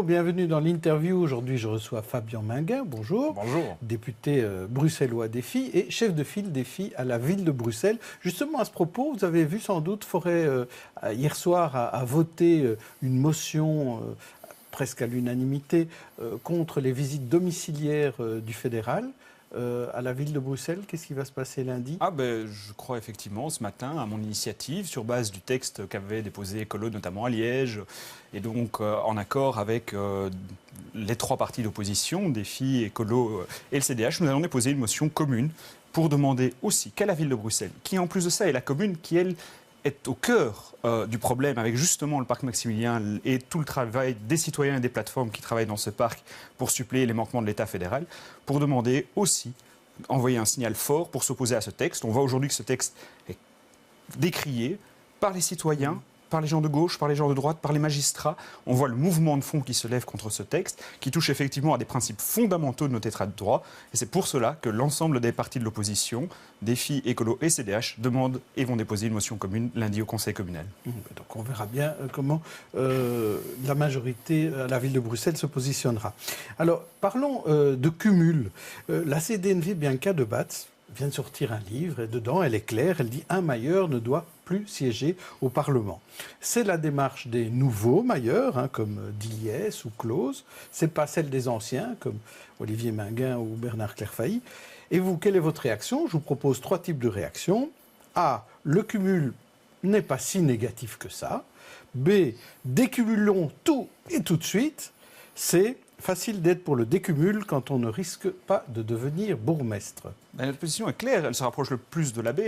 Bonjour, bienvenue dans l'interview. Aujourd'hui, je reçois Fabien Minguin. Bonjour. Bonjour. Député bruxellois Défi et chef de file Défi à la ville de Bruxelles. Justement, à ce propos, vous avez vu sans doute Forêt hier soir a voté une motion presque à l'unanimité contre les visites domiciliaires du fédéral. À la ville de Bruxelles, qu'est-ce qui va se passer lundi ? Je crois effectivement ce matin, à mon initiative, sur base du texte qu'avait déposé Écolo, notamment à Liège, et donc en accord avec les trois partis d'opposition, Défi, Écolo et le CDH, nous allons déposer une motion commune pour demander aussi qu'à la ville de Bruxelles, qui en plus de ça est la commune qui, elle, est au cœur du problème avec justement le parc Maximilien et tout le travail des citoyens et des plateformes qui travaillent dans ce parc pour suppléer les manquements de l'État fédéral, pour demander aussi, envoyer un signal fort pour s'opposer à ce texte. On voit aujourd'hui que ce texte est décrié par les citoyens, par les gens de gauche, par les gens de droite, par les magistrats. On voit le mouvement de fond qui se lève contre ce texte, qui touche effectivement à des principes fondamentaux de notre État de droit. Et c'est pour cela que l'ensemble des partis de l'opposition, Défi, Écolo et CDH, demandent et vont déposer une motion commune lundi au Conseil communal. Donc on verra bien comment la majorité à la ville de Bruxelles se positionnera. Alors parlons de cumul. La CDNV Bianca de Batz vient de sortir un livre et dedans elle est claire, elle dit « Un mailleur ne doit plus siéger au Parlement ». C'est la démarche des nouveaux mailleurs, comme Diliès ou Clause. Ce n'est pas celle des anciens, comme Olivier Minguin ou Bernard Clairfailly. Et vous, quelle est votre réaction ? Je vous propose 3 types de réactions. A. Le cumul n'est pas si négatif que ça. B. Décumulons tout et tout de suite. C. Facile d'être pour le décumul quand on ne risque pas de devenir bourgmestre. Notre position est claire, elle se rapproche le plus de la B.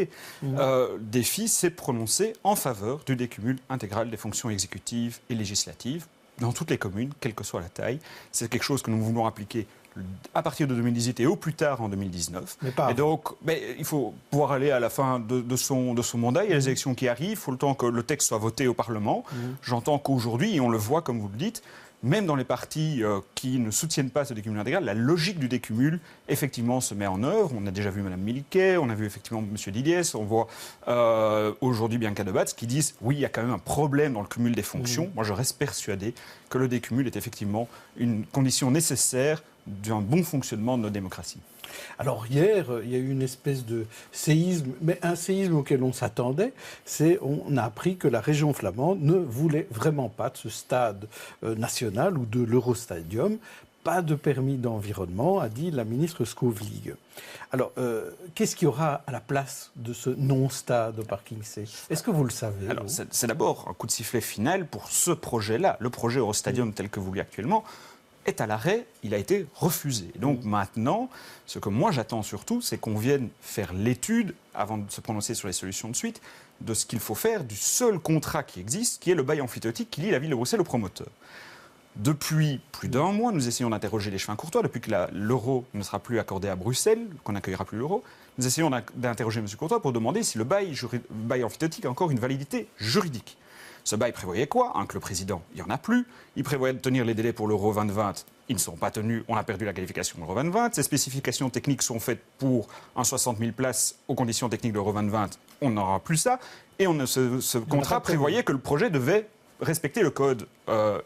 Défi s'est prononcé en faveur du décumul intégral des fonctions exécutives et législatives dans toutes les communes, quelle que soit la taille. C'est quelque chose que nous voulons appliquer à partir de 2018 et au plus tard en 2019. Et donc, il faut pouvoir aller à la fin de son mandat. Il y a les élections qui arrivent, il faut le temps que le texte soit voté au Parlement. J'entends qu'aujourd'hui, et on le voit comme vous le dites, même dans les partis qui ne soutiennent pas ce décumul intégral, la logique du décumul, effectivement, se met en œuvre. On a déjà vu Mme Miliquet, on a vu effectivement M. Diliès, on voit aujourd'hui Bianca de Batz qui disent « Oui, il y a quand même un problème dans le cumul des fonctions ». Moi, je reste persuadé que le décumul est effectivement une condition nécessaire d'un bon fonctionnement de notre démocratie. Alors hier, il y a eu une espèce de séisme, mais un séisme auquel on s'attendait, on a appris que la région flamande ne voulait vraiment pas de ce stade national ou de l'Eurostadium. Pas de permis d'environnement, a dit la ministre Scovlig. Alors, qu'est-ce qu'il y aura à la place de ce non-stade au parking C ? Est-ce que vous le savez ? Alors, c'est d'abord un coup de sifflet final pour ce projet-là. Le projet Eurostadium tel que voulu actuellement est à l'arrêt, il a été refusé. Et donc maintenant, ce que moi j'attends surtout, c'est qu'on vienne faire l'étude, avant de se prononcer sur les solutions de suite, de ce qu'il faut faire du seul contrat qui existe, qui est le bail amphithéotique qui lie la ville de Bruxelles au promoteur. Depuis plus d'un mois, nous essayons d'interroger les chemins courtois, depuis que l'euro ne sera plus accordé à Bruxelles, qu'on n'accueillera plus l'euro, nous essayons d'interroger M. Courtois pour demander si le bail amphithéotique a encore une validité juridique. Ce bail prévoyait quoi ? Que le président, il n'y en a plus. Il prévoyait de tenir les délais pour l'Euro 2020. Ils ne sont pas tenus. On a perdu la qualification de l'Euro 2020. Ces spécifications techniques sont faites pour un 60 000 places aux conditions techniques de l'Euro 2020. On n'aura plus ça. Et ce contrat prévoyait que le projet devait respecter le code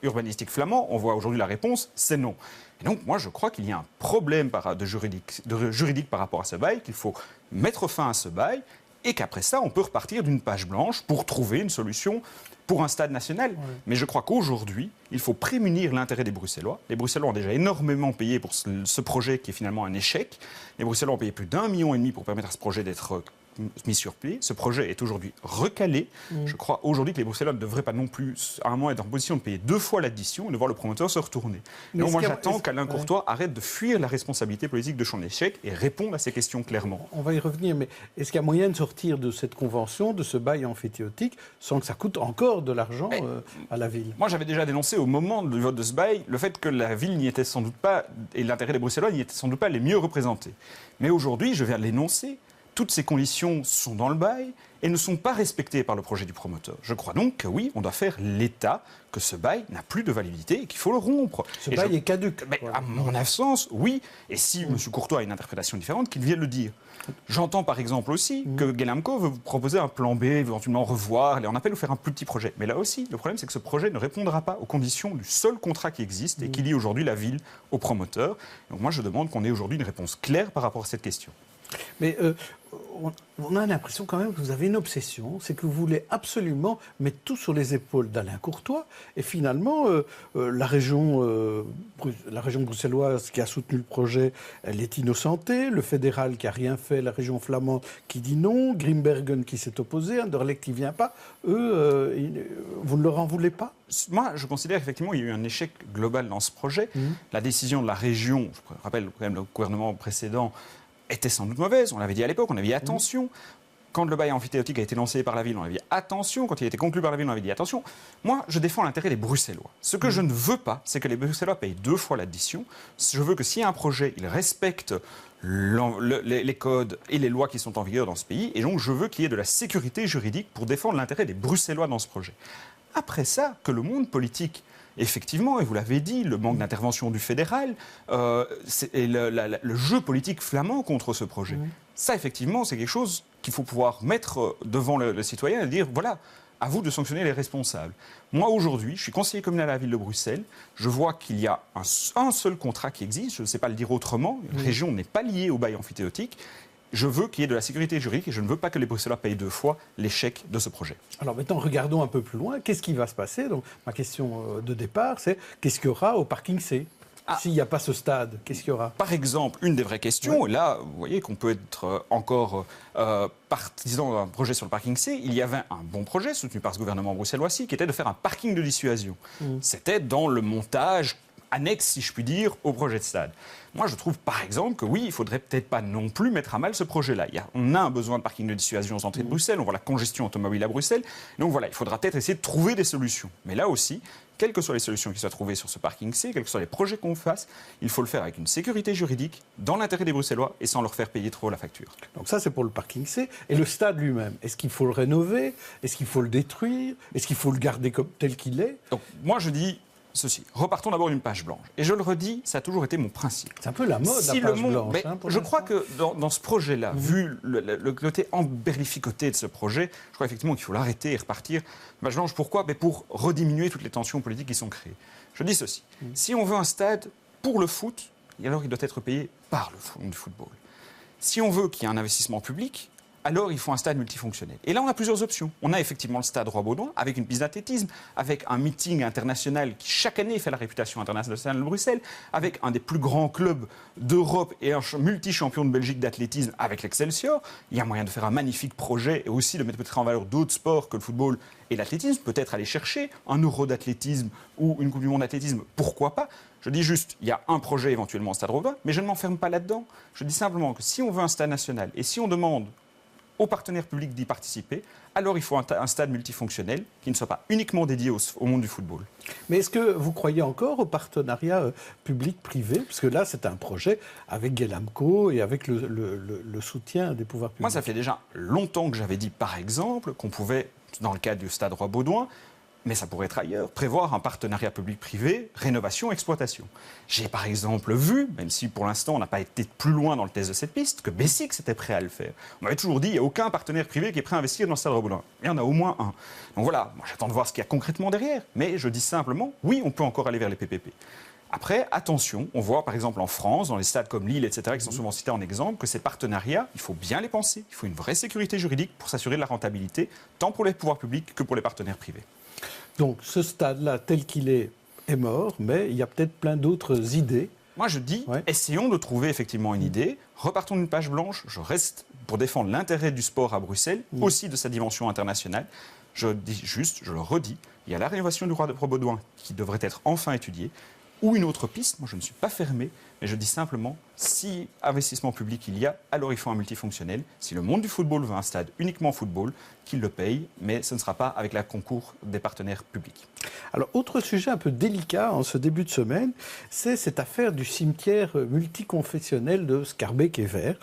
urbanistique flamand. On voit aujourd'hui la réponse, c'est non. Et donc, moi, je crois qu'il y a un problème juridique par rapport à ce bail, qu'il faut mettre fin à ce bail, et qu'après ça, on peut repartir d'une page blanche pour trouver une solution pour un stade national. Mais je crois qu'aujourd'hui, il faut prémunir l'intérêt des Bruxellois. Les Bruxellois ont déjà énormément payé pour ce projet qui est finalement un échec. Les Bruxellois ont payé plus d'1,5 million pour permettre à ce projet d'être mis sur pied. Ce projet est aujourd'hui recalé. Je crois aujourd'hui que les Bruxellois ne devraient pas non plus, à un moment, être en position de payer 2 fois l'addition et de voir le promoteur se retourner. Donc moi, j'attends qu'Alain Courtois arrête de fuir la responsabilité politique de son échec et réponde à ces questions clairement. On va y revenir, mais est-ce qu'il y a moyen de sortir de cette convention, de ce bail amphithéotique, sans que ça coûte encore de l'argent à la ville ? Moi, j'avais déjà dénoncé au moment du vote de ce bail le fait que la ville n'y était sans doute pas, et l'intérêt des Bruxellois n'y était sans doute pas les mieux représentés. Mais aujourd'hui, je viens de l'énoncer. toutes ces conditions sont dans le bail et ne sont pas respectées par le projet du promoteur. Je crois donc que oui, on doit faire l'état que ce bail n'a plus de validité et qu'il faut le rompre. Ce bail est caduc. Mais à mon sens, oui. Et si M. Courtois a une interprétation différente, qu'il vienne le dire. J'entends par exemple aussi que Gelamco veut vous proposer un plan B, éventuellement revoir, et on appelle ou faire un plus petit projet. Mais là aussi, le problème c'est que ce projet ne répondra pas aux conditions du seul contrat qui existe et qui lie aujourd'hui la ville au promoteur. Donc moi je demande qu'on ait aujourd'hui une réponse claire par rapport à cette question. Mais on a l'impression quand même que vous avez une obsession, c'est que vous voulez absolument mettre tout sur les épaules d'Alain Courtois. Et finalement, la région bruxelloise qui a soutenu le projet, elle est innocentée. Le fédéral qui n'a rien fait, la région flamande qui dit non, Grimbergen qui s'est opposé, Anderlecht qui ne vient pas. Eux, vous ne leur en voulez pas ? Moi, je considère qu'effectivement, il y a eu un échec global dans ce projet. La décision de la région, je rappelle quand même le gouvernement précédent, était sans doute mauvaise. On l'avait dit à l'époque, on avait dit attention. Quand le bail amphithéotique a été lancé par la ville, on avait dit attention. Quand il a été conclu par la ville, on avait dit attention. Moi, je défends l'intérêt des Bruxellois. Ce que je ne veux pas, c'est que les Bruxellois payent 2 fois l'addition. Je veux que s'il y a un projet, il respecte les codes et les lois qui sont en vigueur dans ce pays. Et donc, je veux qu'il y ait de la sécurité juridique pour défendre l'intérêt des Bruxellois dans ce projet. Après ça, que le monde politique... Effectivement, et vous l'avez dit, le manque d'intervention du fédéral et le jeu politique flamand contre ce projet. Ça, effectivement, c'est quelque chose qu'il faut pouvoir mettre devant le citoyen et dire, voilà, à vous de sanctionner les responsables. Moi, aujourd'hui, je suis conseiller communal à la ville de Bruxelles. Je vois qu'il y a un seul contrat qui existe. Je ne sais pas le dire autrement. La région n'est pas liée au bail amphithéotique. Je veux qu'il y ait de la sécurité juridique et je ne veux pas que les Bruxellois payent 2 fois l'échec de ce projet. Alors maintenant, regardons un peu plus loin. Qu'est-ce qui va se passer ? Donc, ma question de départ, c'est qu'est-ce qu'il y aura au parking C ? S'il n'y a pas ce stade, qu'est-ce qu'il y aura ? Par exemple, une des vraies questions, et là, vous voyez qu'on peut être encore partisan d'un projet sur le parking C, il y avait un bon projet soutenu par ce gouvernement bruxellois-ci qui était de faire un parking de dissuasion. C'était dans le montage annexe, si je puis dire, au projet de stade. Moi, je trouve, par exemple, que oui, il ne faudrait peut-être pas non plus mettre à mal ce projet-là. On a un besoin de parking de dissuasion aux entrées de Bruxelles, on voit la congestion automobile à Bruxelles. Donc voilà, il faudra peut-être essayer de trouver des solutions. Mais là aussi, quelles que soient les solutions qui soient trouvées sur ce parking C, quels que soient les projets qu'on fasse, il faut le faire avec une sécurité juridique, dans l'intérêt des Bruxellois et sans leur faire payer trop la facture. Donc ça, c'est pour le parking C. Et le stade lui-même, est-ce qu'il faut le rénover ? Est-ce qu'il faut le détruire ? Est-ce qu'il faut le garder comme tel qu'il est ? Donc moi, je dis... ceci. Repartons d'abord d'une page blanche. Et je le redis, ça a toujours été mon principe. C'est un peu la mode, la page blanche. Je crois que dans ce projet-là, vu le côté emberlificoté de ce projet, je crois effectivement qu'il faut l'arrêter et repartir. Page blanche, pourquoi ? Pour rediminuer toutes les tensions politiques qui sont créées. Je dis ceci. Si on veut un stade pour le foot, alors il doit être payé par le monde du football. Si on veut qu'il y ait un investissement public, alors il faut un stade multifonctionnel. Et là, on a plusieurs options. On a effectivement le stade Roi-Baudouin, avec une piste d'athlétisme, avec un meeting international qui, chaque année, fait la réputation internationale de Bruxelles, avec un des plus grands clubs d'Europe et un multi-champion de Belgique d'athlétisme avec l'Excelsior. Il y a moyen de faire un magnifique projet et aussi de mettre peut-être en valeur d'autres sports que le football et l'athlétisme. Peut-être aller chercher un Euro d'athlétisme ou une Coupe du Monde d'athlétisme, pourquoi pas ? Je dis juste, il y a un projet éventuellement au stade Roi-Baudouin, mais je ne m'enferme pas là-dedans. Je dis simplement que si on veut un stade national et si on demande aux partenaires publics d'y participer, alors il faut un stade multifonctionnel qui ne soit pas uniquement dédié au monde du football. Mais est-ce que vous croyez encore au partenariat public-privé ? Parce que là, c'est un projet avec Gelamco et avec le soutien des pouvoirs publics. Moi, ça fait déjà longtemps que j'avais dit, par exemple, qu'on pouvait, dans le cadre du stade Roi-Baudouin, mais ça pourrait être ailleurs, prévoir un partenariat public-privé, rénovation-exploitation. J'ai par exemple vu, même si pour l'instant on n'a pas été plus loin dans le test de cette piste, que Bessix était prêt à le faire. On m'avait toujours dit, il n'y a aucun partenaire privé qui est prêt à investir dans le stade Roi-Baudouin. Il y en a au moins un. Donc voilà, moi j'attends de voir ce qu'il y a concrètement derrière. Mais je dis simplement, oui, on peut encore aller vers les PPP. Après, attention, on voit par exemple en France, dans les stades comme Lille, etc., qui sont souvent cités en exemple, que ces partenariats, il faut bien les penser. Il faut une vraie sécurité juridique pour s'assurer de la rentabilité, tant pour les pouvoirs publics que pour les partenaires privés. Donc ce stade-là, tel qu'il est mort, mais il y a peut-être plein d'autres idées. Moi je dis, essayons de trouver effectivement une idée, repartons d'une page blanche, je reste pour défendre l'intérêt du sport à Bruxelles, aussi de sa dimension internationale. Je dis juste, je le redis, il y a la rénovation du Roi-Baudouin qui devrait être enfin étudiée, ou une autre piste, moi je ne suis pas fermé, mais je dis simplement, si investissement public il y a, alors il faut un multifonctionnel. Si le monde du football veut un stade uniquement football, qu'il le paye, mais ce ne sera pas avec le concours des partenaires publics. Alors, autre sujet un peu délicat en ce début de semaine, c'est cette affaire du cimetière multiconfessionnel de Schaerbeek-et-Vert,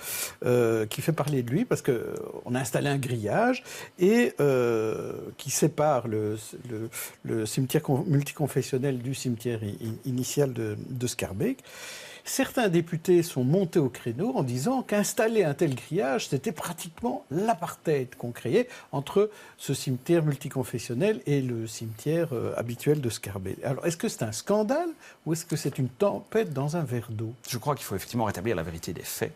qui fait parler de lui parce qu'on a installé un grillage et qui sépare le cimetière multiconfessionnel du cimetière initial de Schaerbeek. Certains députés sont montés au créneau en disant qu'installer un tel grillage, c'était pratiquement l'apartheid qu'on créait entre ce cimetière multiconfessionnel et le cimetière habituel de Schaerbeek. Alors, est-ce que c'est un scandale ou est-ce que c'est une tempête dans un verre d'eau? Je crois qu'il faut effectivement rétablir la vérité des faits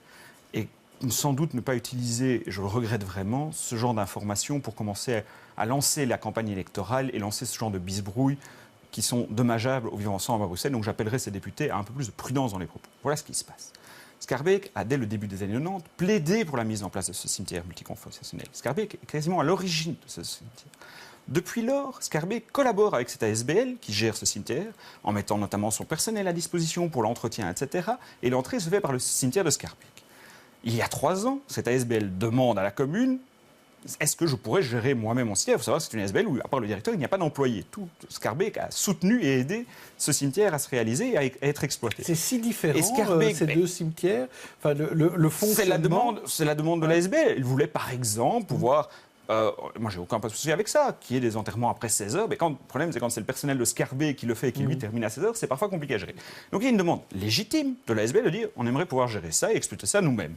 et sans doute ne pas utiliser, je le regrette vraiment, ce genre d'informations pour commencer à lancer la campagne électorale et lancer ce genre de bisbrouille qui sont dommageables au vivre ensemble à Bruxelles. Donc j'appellerai ces députés à un peu plus de prudence dans les propos. Voilà ce qui se passe. Schaerbeek a, dès le début des années 90, plaidé pour la mise en place de ce cimetière multiconfessionnel. Schaerbeek est quasiment à l'origine de ce cimetière. Depuis lors, Schaerbeek collabore avec cette ASBL qui gère ce cimetière, en mettant notamment son personnel à disposition pour l'entretien, etc. Et l'entrée se fait par le cimetière de Schaerbeek. Il y a 3 ans, cette ASBL demande à la commune: est-ce que je pourrais gérer moi-même mon cimetière? Il faut savoir que c'est une ASBL où, à part le directeur, il n'y a pas d'employé. Tout Schaerbeek a soutenu et aidé ce cimetière à se réaliser et à être exploité. C'est si différent, ces deux cimetières. Enfin, le fonctionnement... C'est la demande de l'ASBL. Il voulait, par exemple, pouvoir... moi, j'ai aucun souci avec ça, qu'il y ait des enterrements après 16 heures. Mais le problème, c'est quand c'est le personnel de Schaerbeek qui le fait et qui, lui, termine à 16 heures, c'est parfois compliqué à gérer. Donc, il y a une demande légitime de l'ASBL de dire: on aimerait pouvoir gérer ça et exploiter ça nous-mêmes.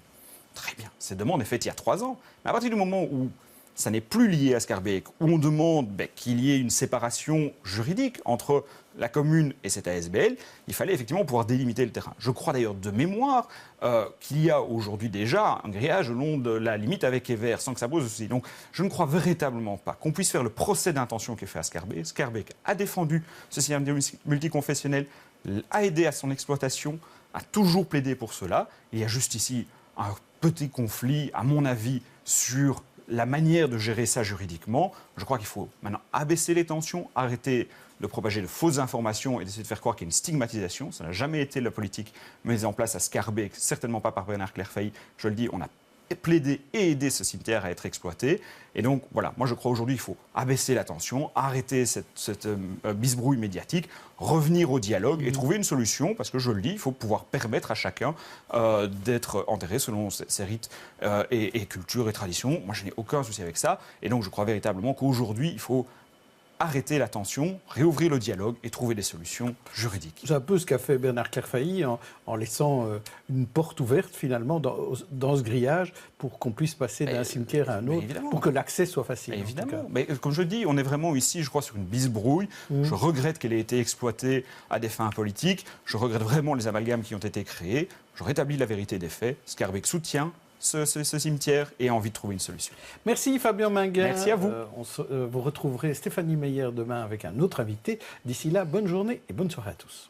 Très bien, cette demande est faite il y a 3 ans. Mais à partir du moment où ça n'est plus lié à Schaerbeek, où on demande qu'il y ait une séparation juridique entre la commune et cette ASBL, il fallait effectivement pouvoir délimiter le terrain. Je crois d'ailleurs de mémoire qu'il y a aujourd'hui déjà un grillage le long de la limite avec Evert, sans que ça pose de soucis. Donc je ne crois véritablement pas qu'on puisse faire le procès d'intention qui est fait à Schaerbeek. Schaerbeek a défendu ce système multiconfessionnel, a aidé à son exploitation, a toujours plaidé pour cela. Il y a juste ici un petit conflit, à mon avis, sur la manière de gérer ça juridiquement. Je crois qu'il faut maintenant abaisser les tensions, arrêter de propager de fausses informations et d'essayer de faire croire qu'il y a une stigmatisation. Ça n'a jamais été la politique mise en place à Schaerbeek, certainement pas par Bernard Clairfailly. Je le dis, on a plaidé et aidé ce cimetière à être exploité. Et donc, voilà, moi je crois aujourd'hui qu'il faut abaisser la tension, arrêter cette bisbrouille médiatique, revenir au dialogue et trouver une solution, parce que je le dis, il faut pouvoir permettre à chacun d'être enterré selon ses rites et cultures et traditions. Moi, je n'ai aucun souci avec ça. Et donc, je crois véritablement qu'aujourd'hui, il faut arrêter la tension, réouvrir le dialogue et trouver des solutions juridiques. C'est un peu ce qu'a fait Bernard Clairfailly en laissant une porte ouverte finalement dans ce grillage pour qu'on puisse passer d'un cimetière à un autre, pour que l'accès soit facile. Évidemment. Mais comme je dis, on est vraiment ici, je crois, sur une bisbrouille. Je regrette qu'elle ait été exploitée à des fins politiques. Je regrette vraiment les amalgames qui ont été créés. Je rétablis la vérité des faits. Schaerbeek soutient ce cimetière et a envie de trouver une solution. Merci Fabien Minguin. Merci à vous. Vous retrouverez Stéphanie Meyer demain avec un autre invité. D'ici là, bonne journée et bonne soirée à tous.